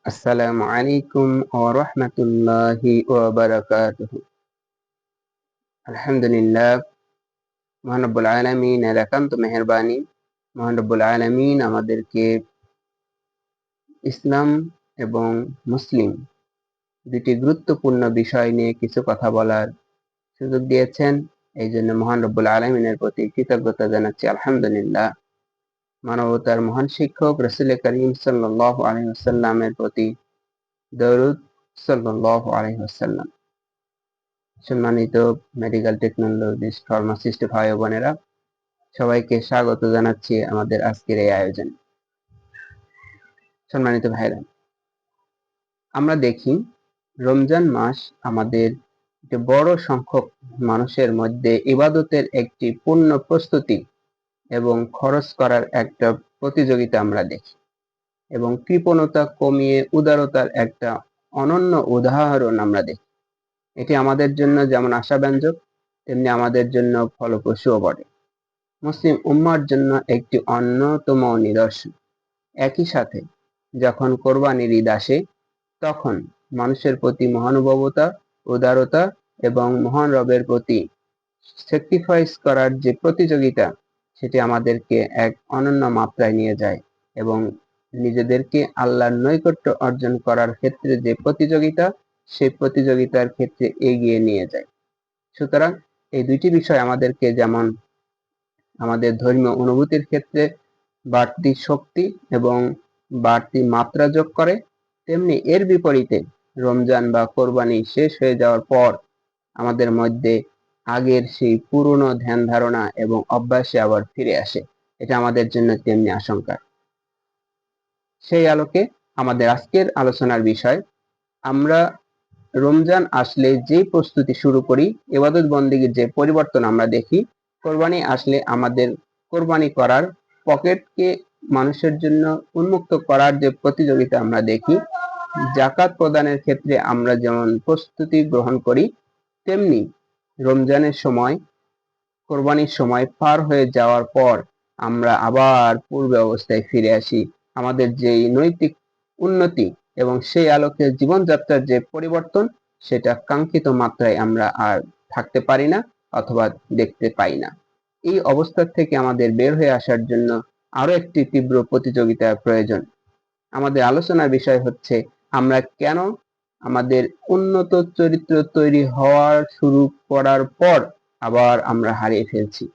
আসসালামু আলাইকুম ওয়া রাহমাতুল্লাহি ওয়া বারাকাতুহু। আলহামদুলিল্লাহ, মহান রব্বুল আলামিনের একান্ত মেহেরবানি। মহান রব্বুল আলামিন আমাদেরকে ইসলাম এবং মুসলিম দুটি গুরুত্বপূর্ণ বিষয় নিয়ে কিছু কথা বলার সুযোগ দিয়েছেন। এই জন্য মহান রব্বুল আলামিনের প্রতি কৃতজ্ঞতা জানাচ্ছি আলহামদুলিল্লাহ। মানবতার মহান শিক্ষক রাসূল করিম সাল্লাল্লাহু আলাইহি ওয়াসাল্লামের প্রতি দরুদ সাল্লাল্লাহু আলাইহি ওয়াসাল্লাম। সম্মানিত মেডিকেল টেকনোলজিস্ট, ফার্মাসিস্ট ভাই ও বোনেরা, সবাইকে স্বাগত জানাচ্ছি আমাদের আজকের এই আয়োজনে। সম্মানিত ভাইরা, আমরা দেখি রমজান মাস আমাদের একটি বড় সংখ্যক মানুষের মধ্যে ইবাদতের একটি পূর্ণ প্রস্তুতি এবং খরচ করার একটা প্রতিযোগিতা আমরা দেখি, এবং কৃপণতা কমিয়ে উদারতার একটা অনন্য উদাহরণ আমরা দেখি। এটি আমাদের জন্য যেমন আশাব্যঞ্জক, তেমনি আমাদের জন্য ফলপ্রসূও বটে। মুসলিম উম্মার জন্য একটি অন্যতম নিদর্শন। একই সাথে যখন কোরবানির ঈদ আসে, তখন মানুষের প্রতি মহানুভবতা, উদারতা এবং মহান রবের প্রতি স্যাক্রিফাইস করার যে প্রতিযোগিতা, সেটি আমাদেরকে এক অনন্য মাত্রায় নিয়ে যায় এবং নিজেদেরকে আল্লাহর নৈকট্য অর্জন করার ক্ষেত্রে যে প্রতিযোগিতা, সেই প্রতিযোগিতার ক্ষেত্রে এগিয়ে নিয়ে যায়। সুতরাং এই দুইটি বিষয় আমাদেরকে যেমন আমাদের ধর্মীয় অনুভূতির ক্ষেত্রে বাড়তি শক্তি এবং বাড়তি মাত্রা যোগ করে, তেমনি এর বিপরীতে রমজান বা কোরবানি শেষ হয়ে যাওয়ার পর আমাদের মধ্যে আগের সেই পুরনো ধ্যান ধারণা এবং অভ্যাসে আবার ফিরে আসে। এটা আমাদের জন্য তেমনি আশঙ্কা। সেই আলোকে আমাদের আজকের আলোচনার বিষয়, আমরা রমজান আসলে যে প্রস্তুতি শুরু করি, ইবাদত বন্দেগীর যে পরিবর্তন আমরা দেখি, কোরবানি আসলে আমাদের কোরবানি করার পকেটকে মানুষের জন্য উন্মুক্ত করার যে প্রতিযোগিতা আমরা দেখি, জাকাত প্রদানের ক্ষেত্রে আমরা যেমন প্রস্তুতি গ্রহণ করি, তেমনি রমজানের সময়, কোরবানির সময় পার হয়ে যাওয়ার পর আমরা আবার পূর্বে অবস্থায় ফিরে আসি। আমাদের যেই নৈতিক উন্নতি এবং সেই আলোকে জীবনযাত্রার যে পরিবর্তন, সেটা কাঙ্ক্ষিত মাত্রায় আমরা আর থাকতে পারি না অথবা দেখতে পাই না। এই অবস্থা থেকে আমাদের বের হয়ে আসার জন্য আরো একটি তীব্র প্রতিযোগিতার প্রয়োজন। আমাদের আলোচনার বিষয় হচ্ছে, আমরা কেন আমাদের উন্নত চরিত্র তৈরি হওয়ার শুরু করার পর আবার আমরা হারিয়ে ফেলছি।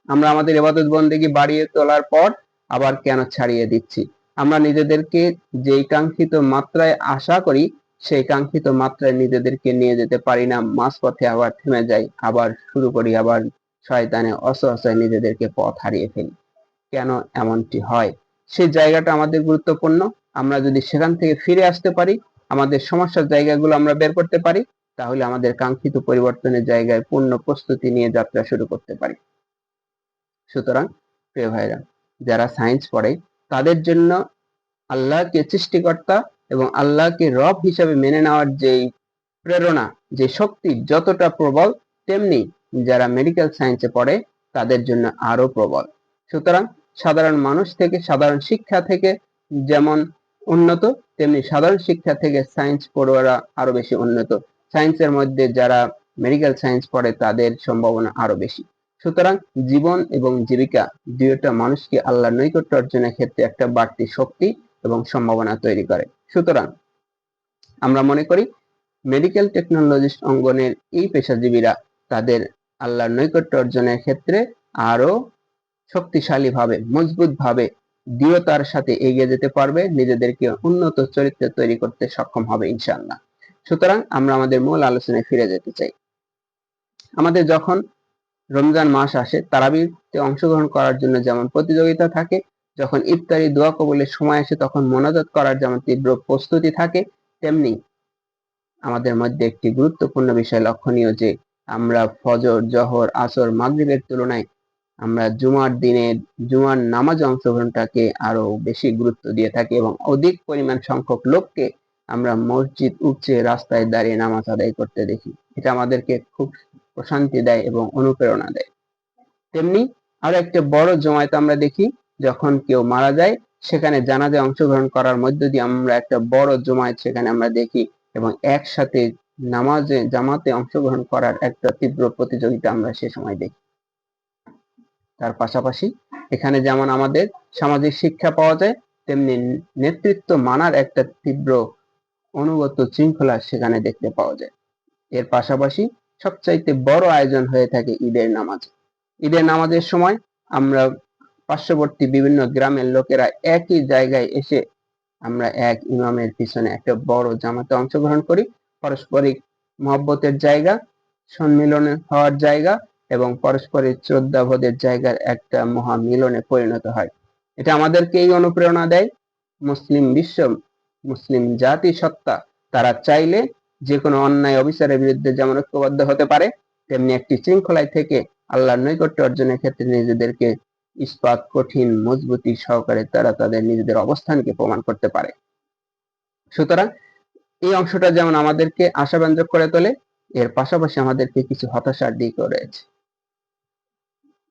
আমরা আমাদের ইবাদত বন্দেগী বাড়িয়ে তোলার পর আবার কেন ছাড়িয়ে দিচ্ছি। আমরা নিজেদেরকে যেই কাঙ্ক্ষিত মাত্রায় আশা করি, সেই কাঙ্ক্ষিত মাত্রায় নিজেদেরকে নিয়ে যেতে পারি না, মাঝপথে আবার থেমে যাই, আবার শুরু করি, আবার শয়তানে অসহায় নিজেদেরকে পথ হারিয়ে ফেলি। কেন এমনটি হয়, সেই জায়গাটা আমাদের গুরুত্বপূর্ণ। আমরা যদি সেখান থেকে ফিরে আসতে পারি, আমাদের সমস্যার জায়গাগুলো আমরা বের করতে পারি, তাহলে আমাদের কাঙ্ক্ষিত পরিবর্তনের জায়গায় পূর্ণ প্রস্তুতি নিয়ে যাত্রা শুরু করতে পারি। সুতরাং প্রিয় ভাইরা, যারা সায়েন্স পড়ে, তাদের জন্য আল্লাহকে সৃষ্টিকর্তা এবং আল্লাহকে রব হিসাবে মেনে নেওয়ার যেই প্রেরণা, যে শক্তি যতটা প্রবল, তেমনি যারা মেডিকেল সায়েন্সে পড়ে তাদের জন্য আরো প্রবল। সুতরাং সাধারণ মানুষ থেকে, সাধারণ শিক্ষা থেকে যেমন উন্নত, তেমনি সাধারণ শিক্ষা থেকে সায়েন্স পড়ুয়ারা আরো বেশি উন্নত। সায়েন্সের মধ্যে যারা মেডিকেল সায়েন্স পড়ে তাদের সম্ভাবনা আরো বেশি। সুতরাং জীবন এবং জীবিকা দুইটা মানুষকে আল্লাহর নৈকট্য অর্জনের ক্ষেত্রে একটা বাড়তি শক্তি এবং সম্ভাবনা তৈরি করে। সুতরাং আমরা মনে করি মেডিকেল টেকনোলজিস্ট অঙ্গনের এই পেশাজীবীরা তাদের আল্লাহর নৈকট্য অর্জনের ক্ষেত্রে আরো শক্তিশালী ভাবে, মজবুত ভাবে, দৃঢ়তার সাথে এগিয়ে যেতে পারবে, নিজেদেরকে উন্নত চরিত্র তৈরি করতে সক্ষম হবে ইনশাআল্লাহ। সুতরাং আমরা আমাদের মূল আলোচনায় ফিরে যেতে চাই। আমাদের যখন রমজান মাস আসে, তারাবিতে অংশগ্রহণ করার জন্য যেমন প্রতিযোগিতা থাকে, যখন ইফতারি দোয়া কবুলের সময় আসে তখন মোনাজাত করার যেমন তীব্র প্রস্তুতি থাকে, তেমনি আমাদের মধ্যে একটি গুরুত্বপূর্ণ বিষয় লক্ষণীয় যে আমরা ফজর, জহর, আসর, মাগরিবের তুলনায় আমরা জুমার দিনে জুমার নামাজ অংশগ্রহণটাকে আরো বেশি গুরুত্ব দিয়ে থাকি এবং অধিক পরিমাণ সংখ্যক লোককে আমরা মসজিদ উপচে রাস্তায় দাঁড়িয়ে নামাজ আদায় করতে দেখি। এটা আমাদেরকে খুব প্রশান্তি দেয় এবং অনুপ্রেরণা দেয়। তেমনি আরো একটা বড় জমায়েত আমরা দেখি, যখন কেউ মারা যায় সেখানে জানাজায় অংশগ্রহণ করার মধ্য দিয়ে আমরা একটা বড় জমায়েত সেখানে আমরা দেখি, এবং একসাথে জামাতে অংশগ্রহণ করার একটা তীব্র প্রতিযোগিতা আমরা সে সময় দেখি। তার পাশাপাশি এখানে যেমন আমাদের সামাজিক শিক্ষা পাওয়া যায়, তেমনি নেতৃত্ব মানার একটা তীব্র অনুগত শৃঙ্খলা সেখানে দেখতে পাওয়া যায়। এর পাশাপাশি সবচাইতে বড় আয়োজন হয়ে থাকে ঈদের নামাজ। ঈদের নামাজের সময় আমরা পার্শ্ববর্তী বিভিন্ন গ্রামের লোকেরা একই জায়গায় এসে আমরা এক ইমামের পিছনে একটা বড় জামাতে অংশগ্রহণ করি। পারস্পরিক মহব্বতের জায়গা, সম্মিলন হওয়ার জায়গা এবং পারস্পরিক শ্রদ্ধাবোধের জায়গার একটা মহা মিলনে পরিণত হয়। এটা আমাদেরকে এই অনুপ্রেরণা দেয়, মুসলিম বিশ্ব, মুসলিম জাতি সত্তা তারা চাইলে যে কোনো অন্যায় অবিচারের বিরুদ্ধে যেমন ঐক্যবদ্ধ হতে পারে, তেমনি একটি শৃঙ্খলায় থেকে আল্লাহর নৈকট্য অর্জনের ক্ষেত্রে নিজেদেরকে ইস্পাত কঠিন মজবুতি সহকারে তারা তাদের নিজেদের অবস্থানকে প্রমাণ করতে পারে। সুতরাং এই অংশটা যেমন আমাদেরকে আশাব্যঞ্জক করে তোলে, এর পাশাপাশি আমাদেরকে কিছু হতাশার দিকও রয়েছে।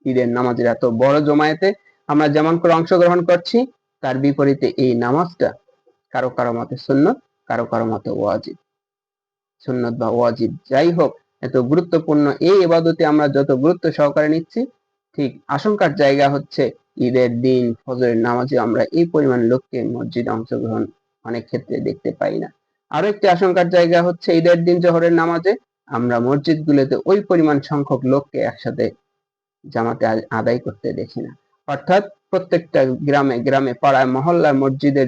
ঈদের নামাজের এত বড় জমায়েতে আমরা যেমন করে অংশগ্রহণ করছি, তার বিপরীতে এই নামাজটা কারো কারো মতে সুন্নত, কারো কারো মতে ওয়াজিব। সুন্নত বা ওয়াজিব যাই হোক, এত গুরুত্বপূর্ণ এই ইবাদতে আমরা যত গুরুত্ব সহকারে নিচ্ছি, ঠিক আশঙ্কার জায়গা হচ্ছে ঈদের দিন ফজরের নামাজে আমরা এই পরিমাণ লোককে মসজিদে অংশগ্রহণ অনেক ক্ষেত্রে দেখতে পাই না। আরো একটি আশঙ্কার জায়গা হচ্ছে ঈদের দিন জোহরের নামাজে আমরা মসজিদগুলোতে ওই পরিমাণ সংখ্যক লোককে একসাথে জামাতে আদায় করতে দেখি না। অর্থাৎ প্রত্যেকটা গ্রামে গ্রামে পাড়ায় মহল্লার মসজিদের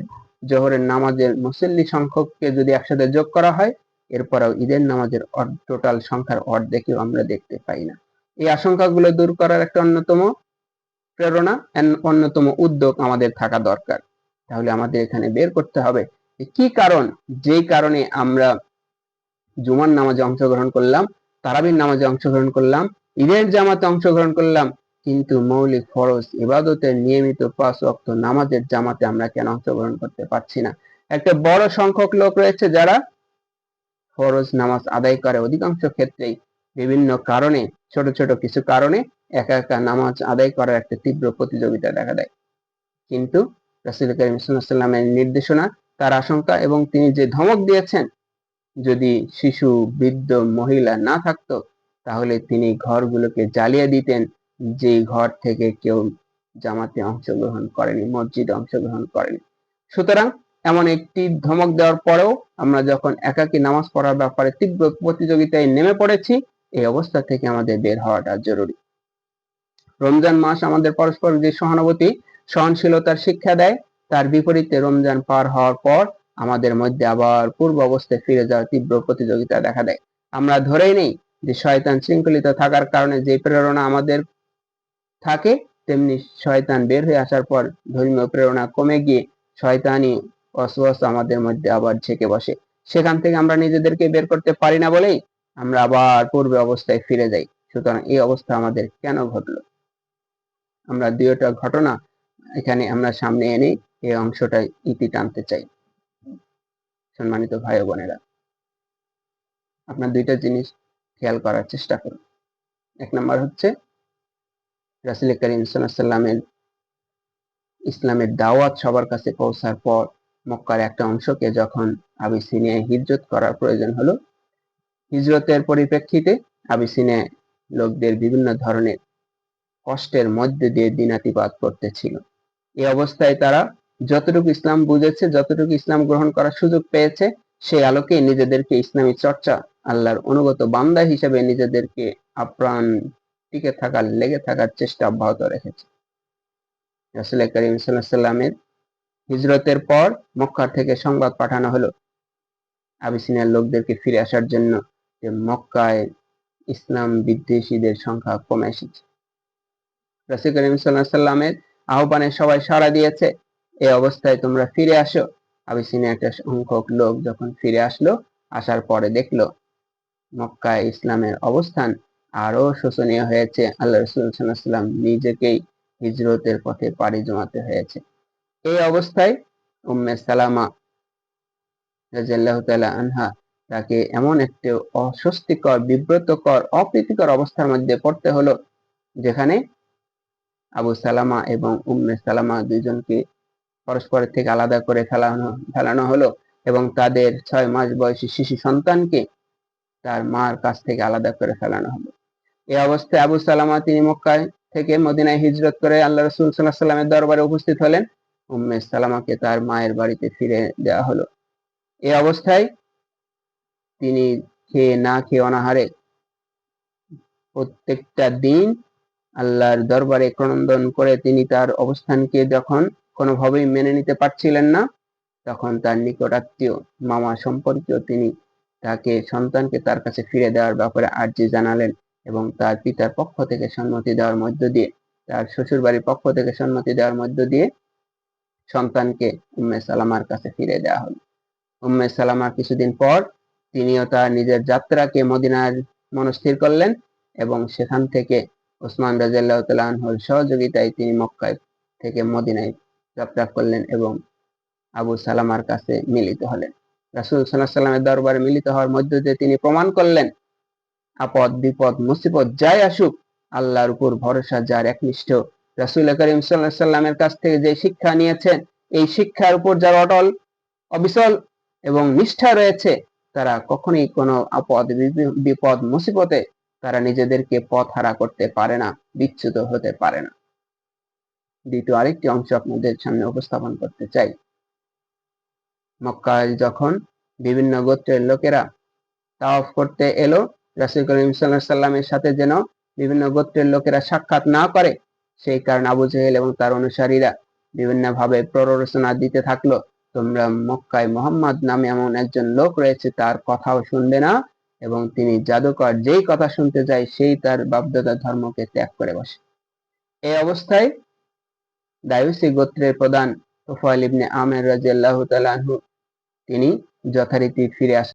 জোহরের নামাজের মুসল্লি সংখ্যককে যদি একসাথে যোগ করা হয়, এরপরেও ঈদের নামাজের টোটাল সংখ্যার অর্ধেকেও আমরা দেখতে পাই না। এই আশঙ্কাগুলো দূর করার একটা অন্যতম প্রেরণা, অন্যতম উদ্যোগ আমাদের থাকা দরকার। তাহলে আমাদের এখানে বের করতে হবে কি কারণ, যেই কারণে আমরা জুমার নামাজে অংশগ্রহণ করলাম, তারাবির নামাজে অংশগ্রহণ করলাম, ঈদের জামাতে অংশগ্রহণ করলাম, কিন্তু মৌলিক ফরজ ইবাদতের নিয়মিত 5 ওয়াক্ত নামাজের জামাতে আমরা কেন অংশগ্রহণ করতে পারছি না? একটা বড় সংখ্যক লোক রয়েছে যারা ফরজ নামাজ আদায় করে, অধিকাংশ ক্ষেত্রেই বিভিন্ন কারণে, ছোট ছোট কিছু কারণে একা একা নামাজ আদায় করার একটা তীব্র প্রতিযোগিতা দেখা দেয়। কিন্তু রাসূল করিম সাল্লাল্লাহু আলাইহি ওয়াসাল্লামের নির্দেশনা, তার আশঙ্কা এবং তিনি যে ধমক দিয়েছেন, যদি শিশু, বৃদ্ধ, মহিলা না থাকতো তাহলে তিনি ঘরগুলোকে জ্বালিয়ে দিতেন, যে ঘর থেকে কেউ জামাতে অংশগ্রহণ করেনি, মসজিদে অংশগ্রহণ করেনি। সুতরাং এমন একটি ধমক দেওয়ার পরেও আমরা যখন একাকী নামাজ পড়ার ব্যাপারে তীব্র প্রতিযোগিতায় নেমে পড়েছি, এই অবস্থা থেকে আমাদের বের হওয়াটা জরুরি। রমজান মাস আমাদের পরস্পর যে সহানুভূতি, সহনশীলতার শিক্ষা দেয়, তার বিপরীতে রমজান পার হওয়ার পর আমাদের মধ্যে আবার পূর্ব অবস্থায় ফিরে যাওয়ার তীব্র প্রতিযোগিতা দেখা দেয়। আমরা ধরেই নেই যে শয়তান শৃঙ্খলিত থাকার কারণে যে প্রেরণা আমাদের থাকে, তেমনি শয়তান বের হয়ে আসার পর ধর্মীয় প্রেরণা কমে গিয়ে শয়তানি ওয়াসওয়াসা আমাদের মধ্যে আবার ঝেঁকে বসে। সেখান থেকে আমরা নিজেদেরকে বের করতে পারি না বলেই আমরা আবার পূর্বে অবস্থায় ফিরে যাই। সুতরাং এই অবস্থা আমাদের কেন ঘটলো? আমরা দুইটা ঘটনা এখানে আমরা সামনে এনে এই অংশটায় ইতি টানতে চাই। সম্মানিত ভাই ও বোনেরা, আপনার দুইটা জিনিস খেয়াল করার চেষ্টা করুন। এক নম্বর হচ্ছে রাসূল করিম সাল্লাল্লাহু আলাইহি ওয়াসাল্লামের ইসলামের দাওয়াত সবার কাছে পৌঁছার পর মক্কার একটা অংশকে যখন আবিসিনিয়ায় হিজরত করার প্রয়োজন হলো, হিজরতের পরিপ্রেক্ষিতে আবিসিনিয়ায় লোকদের বিভিন্ন ধরনের কষ্টের মধ্যে দিয়ে দিনাতিপাত করতেছিল। এই অবস্থায় তারা যতটুকু ইসলাম বুঝেছে, যতটুকু ইসলাম গ্রহণ করার সুযোগ পেয়েছে, সেই আলোকে নিজেদেরকে ইসলামী চর্চা, আল্লাহর অনুগত বান্দা হিসেবে নিজেদেরকে আপ্রাণ টিকে থাকার, লেগে থাকার চেষ্টা অব্যাহত রেখেছে। রাসূল করিম সাল্লাল্লাহু আলাইহি ওয়াসাল্লামের হিজরতের পর মক্কা থেকে সংবাদ পাঠানো হলো আবিসিনিয়ার লোকদেরকে ফিরে আসার জন্য, যে মক্কায় ইসলাম বিদ্বেষীদের সংখ্যা কমে এসেছে। রাসূল করিম সাল্লাল্লাহু আলাইহি ওয়াসাল্লামের আহ্বানে সবাই সাড়া দিয়েছে, এই অবস্থায় তোমরা ফিরে আসো। আবিসিনিয়া একটা সংখ্যক লোক যখন ফিরে আসলো, আসার পরে দেখলো মক্কায় ইসলামের অবস্থান আরো শোচনীয় হয়েছে। আল্লাহ রাসূল সাল্লাল্লাহু আলাইহি ওয়াসাল্লাম নিজেকেই হিজরতের পথে পাড়ি জমাতে হয়েছে। এই অবস্থায় উম্মে সালামা রাদিয়াল্লাহু তাআলা আনহা তাকে এমন একটা অস্বস্তিকর, বিব্রতকর, অপ্রীতিকর অবস্থার মধ্যে পড়তে হলো, যেখানে আবু সালামা এবং উম্মে সালামা দুইজনকে পরস্পরের থেকে আলাদা করে ফেলানো হলো এবং তাদের 6 মাস বয়সী শিশু সন্তানকে তার মার কাছ থেকে আলাদা করে ফেলানো হলো। এই অবস্থায় আবু সালামা তিনি মক্কা থেকে মদিনায় হিজরত করে আল্লাহ রাসূল সাল্লাল্লাহু আলাইহি ওয়াসাল্লামের দরবারে উপস্থিত হলেন। উম্মে সালামাকে তার মায়ের বাড়িতে ফিরে দেওয়া হলো। এই অবস্থায় তিনি না খেয়ে অনাহারে প্রত্যেকটা দিন আল্লাহর দরবারে ক্রন্দন করে তিনি তার অবস্থানকে যখন কোনোভাবেই মেনে নিতে পারছিলেন না, তখন তার নিকট আত্মীয় মামা সম্পর্কীয় তিনি তাকে সন্তানকে তার কাছে ফিরে দেওয়ার ব্যাপারে আর্জি জানালেন এবং তার পিতার পক্ষ থেকে সম্মতি দেওয়ার মধ্য দিয়ে, তার শ্বশুর বাড়ির পক্ষ থেকে সম্মতি দেওয়ার মধ্য দিয়ে সন্তানকে উম্মে সালামার কাছে ফিরে দেওয়া হলো। উম্মে সালামার কিছুদিন পর তিনিও তার নিজের যাত্রাকে মদিনার মনস্থির করলেন এবং সেখান থেকে ওসমান রাদিয়াল্লাহু তাআলা আনহুর সহযোগিতায় তিনি মক্কা থেকে মদিনায় যাত্রা করলেন এবং আবু সালামার কাছে মিলিত হলেন। রাসূল সাল্লাল্লাহু আলাইহি ওয়াসাল্লামের দরবারে মিলিত হওয়ার মধ্য দিয়ে তিনি প্রমাণ করলেন, আপদ বিপদ মুসিবত যাই আসুক, আল্লাহর উপর ভরসা যার একনিষ্ঠ। রাসূল করিম সাল্লাল্লাহু আলাইহি ওয়াসাল্লামের কাছ থেকে যে শিক্ষা নিয়েছেন, এই শিক্ষার উপর যারা অটল, অবিচল এবং নিষ্ঠা রয়েছে, তারা কখনোই কোনো আপদ বিপদ মুসিবতে তারা নিজেদেরকে পথহারা করতে পারে না, বিচ্যুত হতে পারে না। দ্বিতীয় আরেকটি অংশ আপনাদের সামনে উপস্থাপন করতে চাই। মক্কায় যখন বিভিন্ন গোত্রের লোকেরা তাওয়াফ করতে এলো, রাসূল করিম সাল্লাল্লাহু আলাইহি ওয়াসাল্লামের সাথে যেন বিভিন্ন গোত্রের লোকেরা সাক্ষাৎ না করে, সেই কারণে আবু জেহেল এবং তার অনুসারীরা বিভিন্নভাবে প্ররোচনা দিতে থাকলো, তোমরা মক্কায় মুহাম্মদ নামে এমন একজন লোক রয়েছে, তার কথাও শুনবে না এবং তিনি জাদুকর, যেই কথা শুনতে যায় সেই তার বাপদাদার ধর্মকে ত্যাগ করে বসে। এই অবস্থায় দায়ুসী গোত্রের প্রধান তুফাইল ইবনে আমির রাদিয়াল্লাহু তাআলা আনহু তিনি যথারীতি ফিরে আসেন।